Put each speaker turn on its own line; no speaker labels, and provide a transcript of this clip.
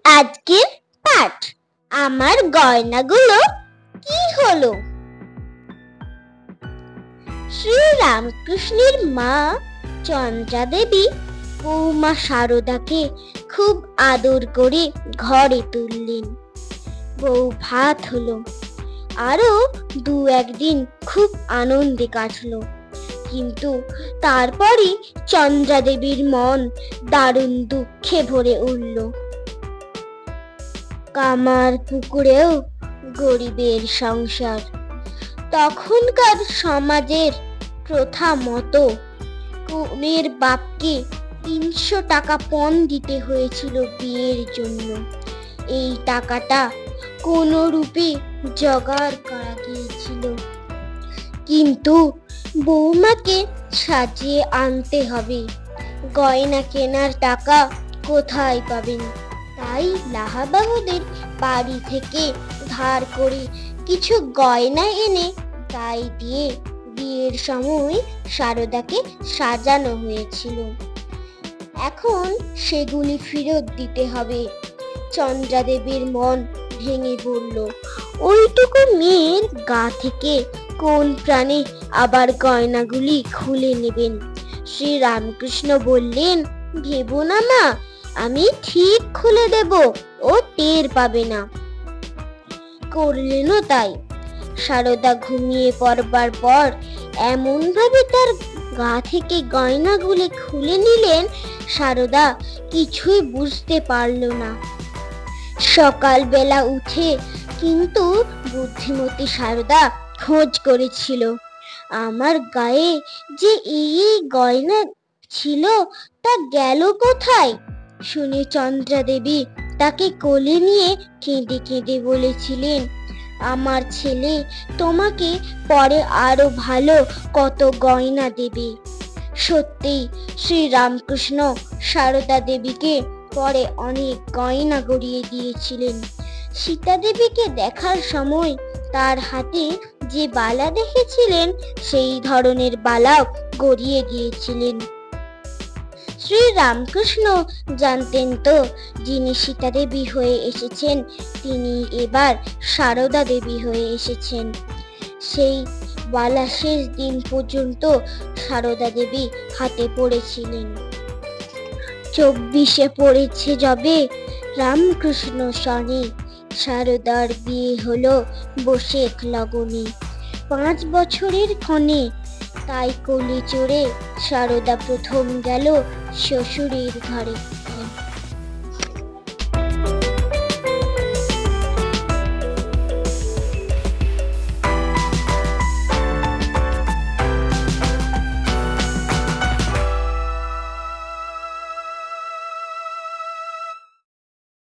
আজকের পাঠ, আমার গয়নাগুলো কি হলো। শ্রী রামকৃষ্ণের মা চন্দ্রা দেবী বৌমা শারদাকে খুব আদর করে ঘরে তুললেন। বউ ভাত হলো, আরো দু একদিন খুব আনন্দে কাটলো। কিন্তু তারপরই চন্দ্রা দেবীর মন দারুণ দুঃখে ভরে উঠল। কামার পুকুরেও গরিবের সংসার। তখনকার সমাজের প্রথা মতো কনের বাপকে ৩০০ টাকা পণ দিতে হয়েছিল বিয়ের জন্য। এই টাকাটা কোনো রূপে জোগাড় করা গিয়েছিল, কিন্তু বৌমাকে সাজিয়ে আনতে হবে। গয়না কেনার টাকা কোথায় পাবেন? তাই লাহাবাবুদের বাড়ি থেকে ধার করে কিছু গয়না এনে তাই দিয়ে বিয়ের সময় শারদাকে সাজানো হয়েছিল। এখন সেগুলি ফেরত দিতে হবে। চন্দ্রা দেবীর মন ভেঙে পড়ল। ওইটুকু মেয়ের গা থেকে কোন প্রাণে আবার গয়নাগুলি খুলে নেবেন? শ্রী রামকৃষ্ণ বললেন, ভেবো না মা, আমি ঠিক খুলে দেব, ও টের পাবে না। করলেনও তাই। শারদা ঘুমিয়ে পড়বার পর এমন ভাবে তার গা থেকে গয়নাগুলি খুলে নিলেন, শারদা কিছুই বুঝতে পারল না। সকালবেলা উঠে কিন্তু বুদ্ধিমতী শারদা খোঁজ করেছিল, আমার গায়ে যে এই গয়না ছিল তা গেল কোথায়। শুনে চন্দ্রা দেবী তাকে কোলে নিয়ে কেঁদে কেঁদে বলেছিলেন, আমার ছেলে তোমাকে পরে আরো ভালো কত গয়না দেবে। সত্যি শ্রী রামকৃষ্ণ শারদা দেবীকে পরে অনেক গয়না গড়িয়ে দিয়েছিলেন। সীতা দেবীকে দেখার সময় তার হাতে যে বালা দেখেছিলেন সেই ধরনের বালাও গড়িয়ে দিয়েছিলেন। শ্রী রামকৃষ্ণ জানতেন তো, যিনি সীতা দেবী হয়ে এসেছেন তিনি এবার শারদা দেবী হয়ে এসেছেন। সেই বালা শেষ দিন পর্যন্ত শারদা দেবী হাতে পড়েছিলেন। 24-এ পড়েছে যবে রামকৃষ্ণ সনে, শারদার বিয়ে হলো বৈশাখ লগনে। 5 বছরের ক্ষণে, তাই কোলে চড়ে শারদা প্রথম গেল শ্বশুরের ঘরে।